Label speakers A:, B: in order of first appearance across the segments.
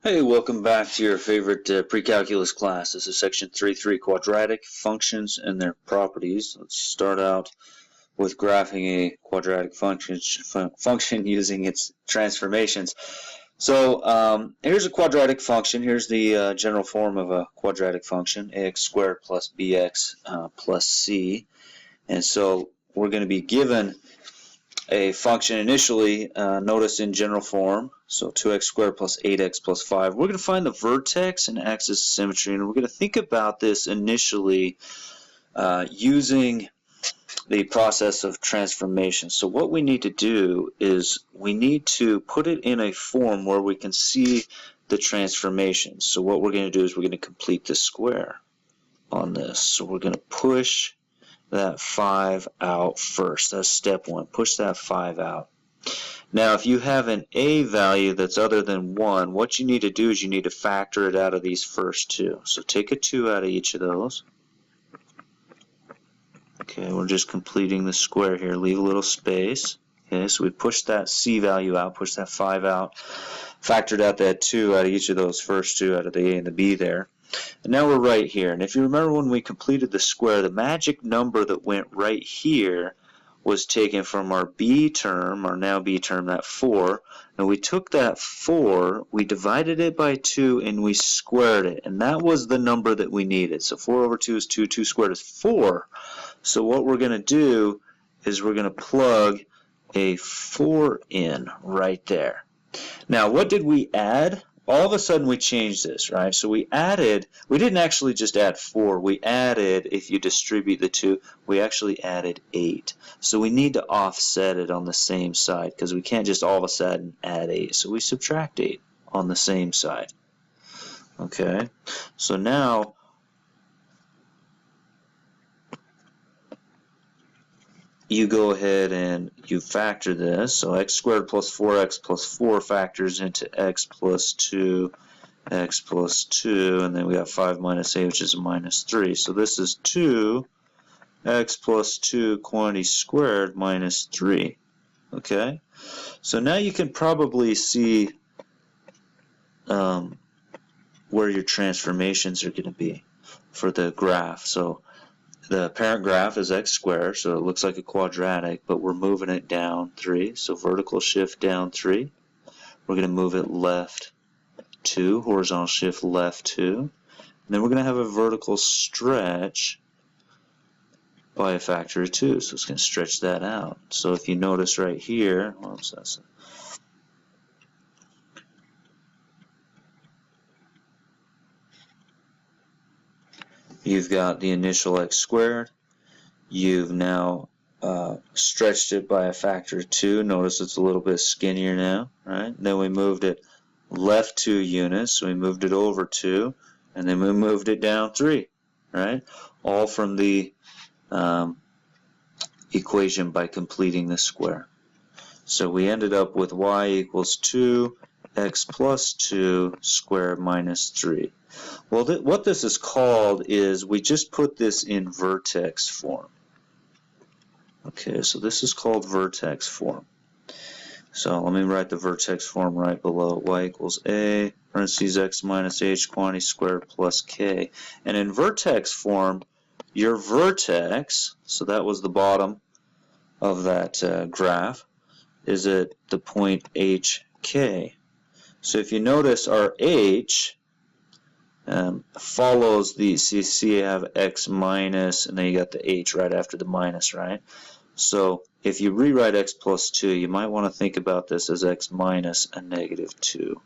A: Hey, welcome back to your favorite pre-calculus class. This is section 3.3, quadratic functions and their properties. Let's start out with graphing a quadratic function using its transformations. So here's a quadratic function. Here's the general form of a quadratic function, ax squared plus bx plus c. And so we're going to be given a function initially, notice in general form, so 2x squared plus 8x plus 5. We're going to find the vertex and axis of symmetry, and we're going to think about this initially using the process of transformation. So what we need to do is we need to put it in a form where we can see the transformations. So what we're going to do is we're going to complete the square on this. So we're going to push that 5 out first. That's step 1. Push that 5 out. Now, if you have an a value that's other than 1, what you need to do is you need to factor it out of these first two. So take a 2 out of each of those. Okay, we're just completing the square here. Leave a little space. Okay, so we pushed that c value out, pushed that 5 out, factored out that 2 out of each of those first two out of the a and the b there. And now we're right here. And if you remember when we completed the square, the magic number that went right here was taken from our b term, our now b term, that 4. And we took that 4, we divided it by 2, and we squared it. And that was the number that we needed. So 4 over 2 is 2. 2 squared is 4. So what we're going to do is we're going to plug a 4 in right there. Now, what did we add? All of a sudden we changed this, right? So we didn't actually just add 4. We added, if you distribute the 2, we actually added 8. So we need to offset it on the same side because we can't just all of a sudden add 8. So we subtract 8 on the same side. Okay, so now you go ahead and you factor this. So x squared plus 4x plus 4 factors into x plus 2, x plus 2, and then we got 5 minus 8, which is a minus 3. So this is 2x plus 2 quantity squared minus 3. Okay? So now you can probably see where your transformations are going to be for the graph. So the parent graph is x squared, so it looks like a quadratic, but we're moving it down 3. So vertical shift down 3. We're going to move it left 2, horizontal shift left 2. And then we're going to have a vertical stretch by a factor of 2. So it's going to stretch that out. So if you notice right here, you've got the initial x squared. You've now stretched it by a factor of 2. Notice it's a little bit skinnier now, right? Then we moved it left 2 units, so we moved it over 2, and then we moved it down 3, right? All from the equation by completing the square. So we ended up with y equals 2x plus 2 squared minus 3. Well, what this is called is we just put this in vertex form. Okay, so this is called vertex form. So let me write the vertex form right below. Y equals a, parentheses x minus h, quantity squared plus k. And in vertex form, your vertex, so that was the bottom of that graph, is at the point hk. So if you notice, our h follows the, so you see you have x minus, and then you got the h right after the minus, right? So if you rewrite x plus 2, you might want to think about this as x minus a negative 2.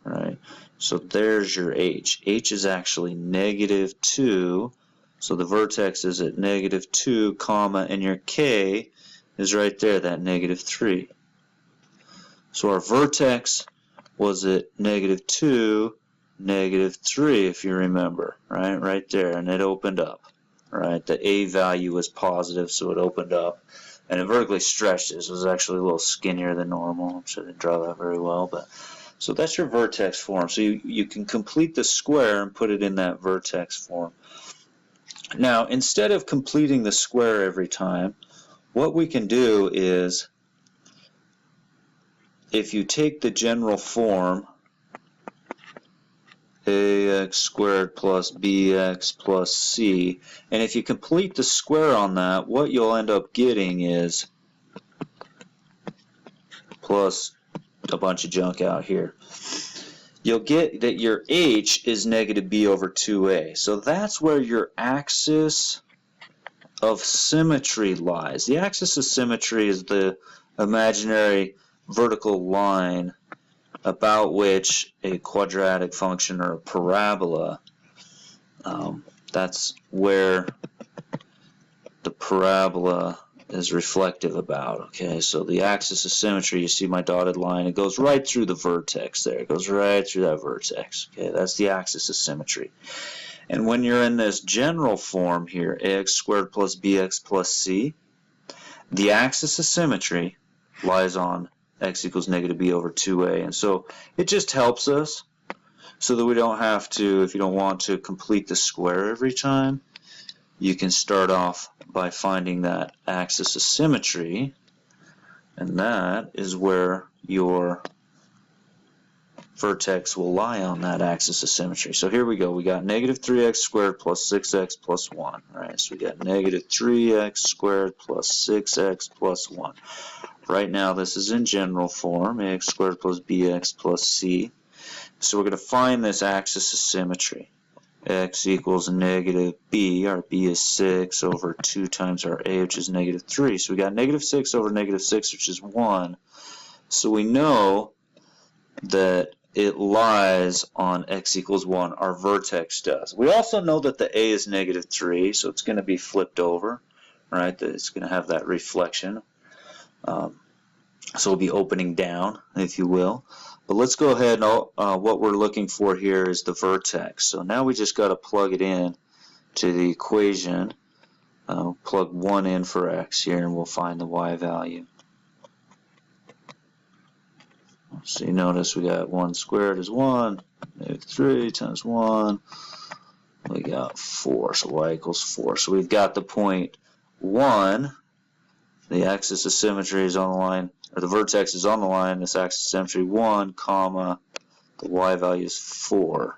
A: Right? So there's your h. H is actually negative 2. So the vertex is at negative 2, comma, and your k is right there, that negative 3. So our vertex was at negative 2, negative 3, if you remember, right? Right there, and it opened up, right? The a value was positive, so it opened up, and it vertically stretched. This was actually a little skinnier than normal. I'm sure I didn't draw that very well, but so that's your vertex form. So you can complete the square and put it in that vertex form. Now, instead of completing the square every time, what we can do is if you take the general form ax squared plus bx plus c, and if you complete the square on that, what you'll end up getting is plus a bunch of junk out here. You'll get that your h is negative b over 2a. So that's where your axis of symmetry lies. The axis of symmetry is the imaginary vertical line about which a quadratic function or a parabola, that's where the parabola is reflective about. Okay, so the axis of symmetry, you see my dotted line, it goes right through the vertex there. It goes right through that vertex. Okay, that's the axis of symmetry. And when you're in this general form here, ax squared plus bx plus c, the axis of symmetry lies on x equals negative b over 2a. And so it just helps us so that we don't have to, if you don't want to complete the square every time, you can start off by finding that axis of symmetry, and that is where your vertex will lie on that axis of symmetry. So here we go. We got negative 3x squared plus 6x plus 1. All right, so we got negative 3x squared plus 6x plus 1. Right now this is in general form, ax squared plus bx plus c. So we're going to find this axis of symmetry. X equals negative b, our b is 6 over 2 times our a, which is negative 3. So we got negative 6 over negative 6, which is 1. So we know that it lies on x equals 1. Our vertex does. We also know that the a is negative 3, so it's going to be flipped over, right? It's going to have that reflection. So we'll be opening down, if you will. But let's go ahead and what we're looking for here is the vertex. So now we just got to plug it in to the equation. Plug 1 in for x here and we'll find the y value. So you notice we got 1 squared is 1, negative 3 times 1, we got 4, so y equals 4. So we've got the point 1, the axis of symmetry is on the line, or the vertex is on the line, this axis of symmetry 1, comma, the y value is 4.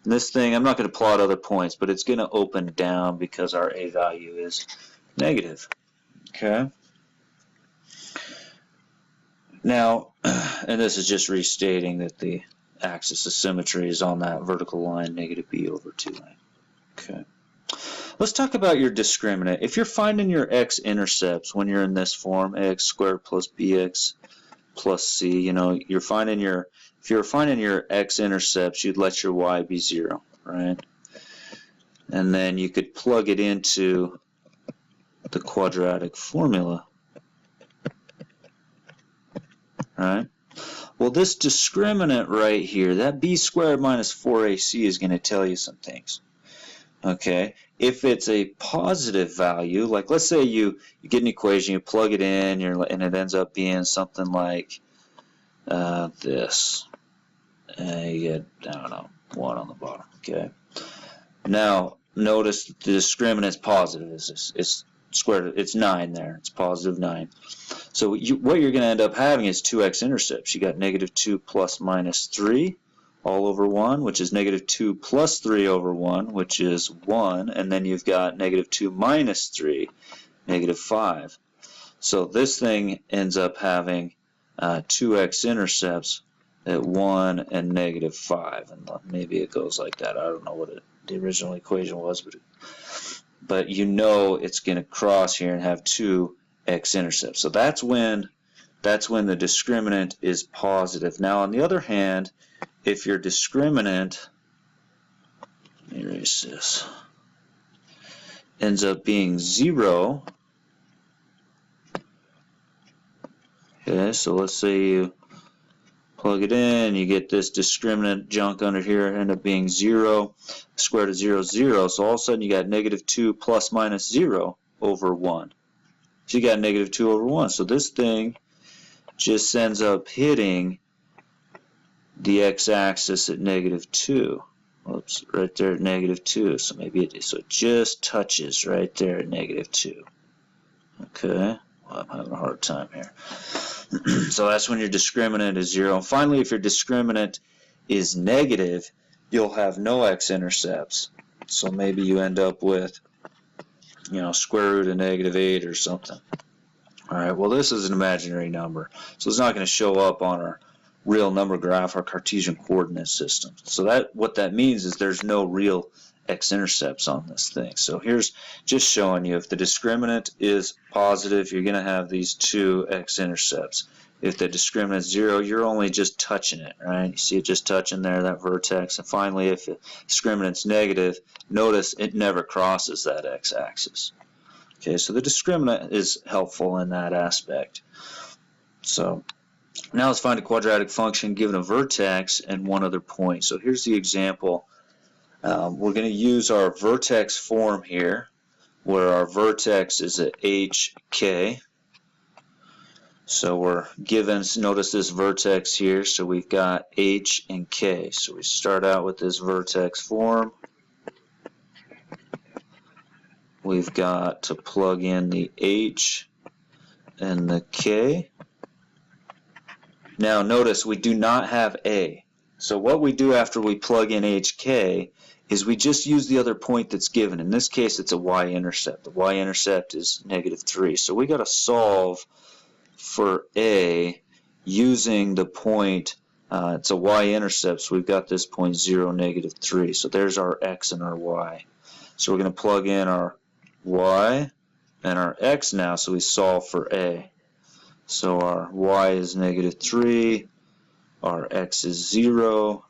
A: And this thing, I'm not going to plot other points, but it's going to open down because our a value is negative. Okay? Now, and this is just restating that the axis of symmetry is on that vertical line, negative b over 2a. Okay. Let's talk about your discriminant. If you're finding your x-intercepts when you're in this form, ax squared plus bx plus c, you know, you're finding your, if you're finding your x-intercepts, you'd let your y be 0, right? And then you could plug it into the quadratic formula. Right? Well, this discriminant right here, that b squared minus 4ac is going to tell you some things. Okay? If it's a positive value, like let's say you get an equation, you plug it in, and it ends up being something like this. And you get, I don't know, 1 on the bottom. Okay? Now, notice that the discriminant is positive. It's squared, it's 9 there. It's positive 9. So what you're going to end up having is 2 x-intercepts. You got negative 2 plus minus 3 all over 1, which is negative 2 plus 3 over 1, which is 1. And then you've got negative 2 minus 3, negative 5. So this thing ends up having 2 x-intercepts at 1 and negative 5. And maybe it goes like that. I don't know what the original equation was, but you know it's going to cross here and have 2 x-intercepts. So that's when the discriminant is positive. Now on the other hand, if your discriminant, let me erase this, ends up being 0, okay, so let's say you plug it in, you get this discriminant junk under here, end up being 0, square root of 0 is 0, so all of a sudden you got negative 2 plus minus 0 over 1. So you got negative 2 over 1. So this thing just ends up hitting the x-axis at negative 2. Oops, right there at negative 2. So maybe it just touches right there at negative 2. Okay, well, I'm having a hard time here. So that's when your discriminant is 0. And finally, if your discriminant is negative, you'll have no x-intercepts. So maybe you end up with, square root of -8 or something. All right, well, this is an imaginary number, so it's not going to show up on our real number graph, our Cartesian coordinate system. So what that means is there's no real x-intercepts on this thing. So here's just showing you if the discriminant is positive, you're going to have these 2 x-intercepts. If the discriminant is 0, you're only just touching it, right? You see it just touching there, that vertex. And finally, if the discriminant's negative, notice it never crosses that x-axis. Okay, so the discriminant is helpful in that aspect. So now let's find a quadratic function given a vertex and one other point. So here's the example. We're going to use our vertex form here, where our vertex is at hk. So we're given, notice this vertex here, so we've got h and k. So we start out with this vertex form. We've got to plug in the h and the k. Now notice we do not have a. So what we do after we plug in hk is we just use the other point that's given. In this case, it's a y-intercept. The y-intercept is -3. So we got to solve for a using the point, it's a y-intercept, so we've got this point 0, -3. So there's our x and our y. So we're going to plug in our y and our x now, so we solve for a. So our y is -3, our x is 0,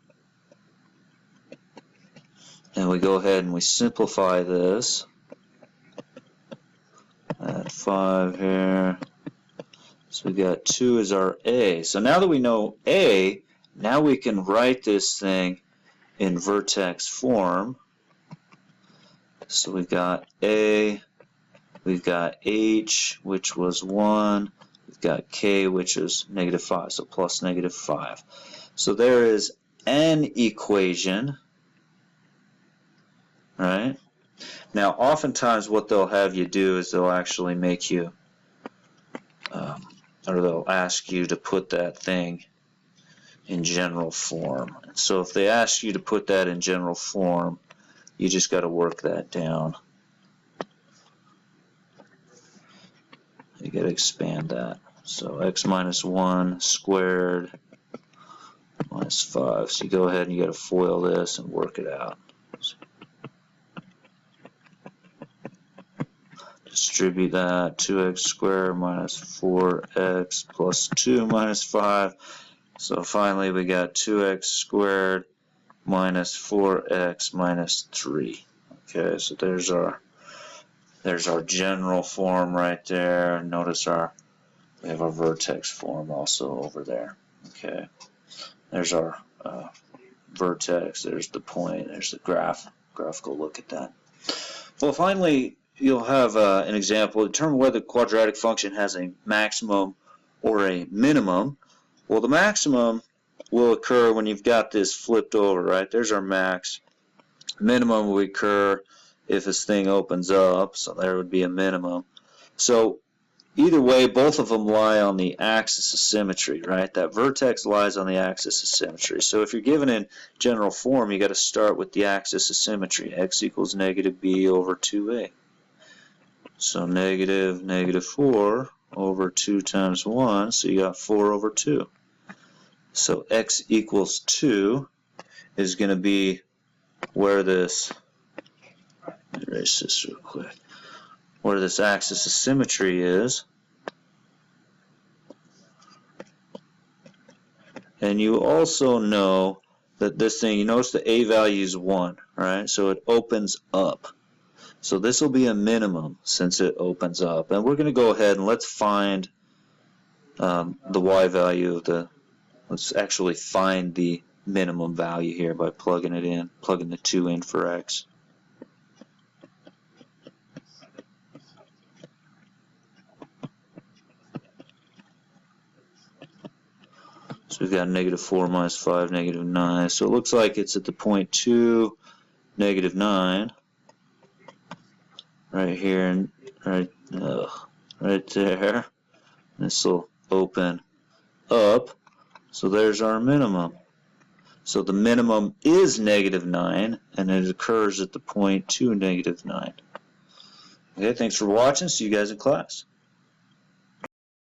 A: and we go ahead and we simplify this. Add 5 here. So we got 2 as our a. So now that we know a, now we can write this thing in vertex form. So we've got a, we've got h, which was 1, we've got k, which is -5, so plus -5. So there is an equation, right? Now, oftentimes what they'll have you do is they'll actually make you, or they'll ask you to put that thing in general form. So if they ask you to put that in general form, you just got to work that down. You got to expand that. So x minus 1 squared minus 5. So you go ahead and you got to FOIL this and work it out. Distribute that, 2x squared minus 4x plus 2 minus 5. So finally we got 2x squared minus 4x minus 3. Okay, so there's our general form right there. Notice we have our vertex form also over there. Okay, there's our vertex, there's the point, there's the graphical look at that. Well, finally, you'll have an example. Determine whether the quadratic function has a maximum or a minimum. Well, the maximum will occur when you've got this flipped over, right? There's our max. Minimum will occur if this thing opens up, so there would be a minimum. So either way, both of them lie on the axis of symmetry, right? That vertex lies on the axis of symmetry. So if you're given in general form, you got to start with the axis of symmetry. X equals -b over 2a. So -4 over 2 times 1, so you got 4 over 2. So x equals 2 is going to be where this, let me erase this real quick, where this axis of symmetry is. And you also know that this thing, you notice the a value is 1, right? So it opens up. So this will be a minimum since it opens up. And we're going to go ahead and let's find the y value of the, let's actually find the minimum value here by plugging it in, plugging the 2 in for x. So we've got -4 minus 5, -9. So it looks like it's at the point 2, -9. Right here and right there. This will open up. So there's our minimum. So the minimum is -9, and it occurs at the point 2, -9. Okay, thanks for watching. See you guys in class.